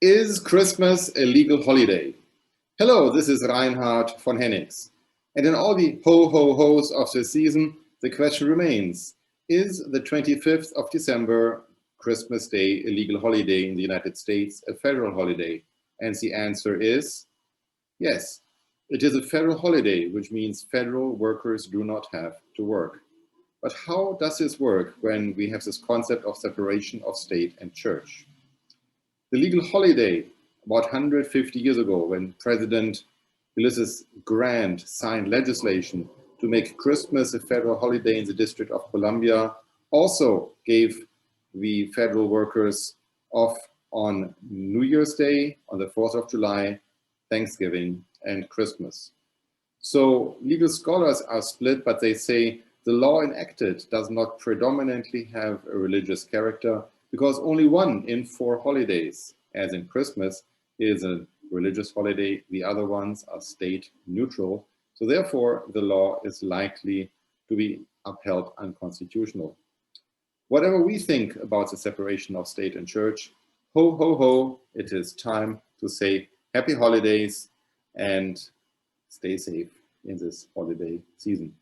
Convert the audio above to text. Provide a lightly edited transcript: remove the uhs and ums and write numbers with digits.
Is Christmas a legal holiday? Hello, this is Reinhard von Hennigs. And in all the ho-ho-hos of the season, the question remains, is the 25th of December, Christmas Day, a legal holiday in the United States, a federal holiday? And the answer is yes. It is a federal holiday, which means federal workers do not have to work. But how does this work when we have this concept of separation of state and church? The legal holiday, about 150 years ago, when President Ulysses S signed legislation to make Christmas a federal holiday in the District of Columbia, also gave the federal workers off on New Year's Day, on the 4th of July, Thanksgiving, and Christmas. So legal scholars are split, but they say the law enacted does not predominantly have a religious character because only 1 in 4 holidays, as in Christmas, is a religious holiday. The other ones are state neutral. So therefore, the law is likely to be upheld unconstitutional. Whatever we think about the separation of state and church, ho, ho, ho, it is time to say happy holidays and stay safe in this holiday season.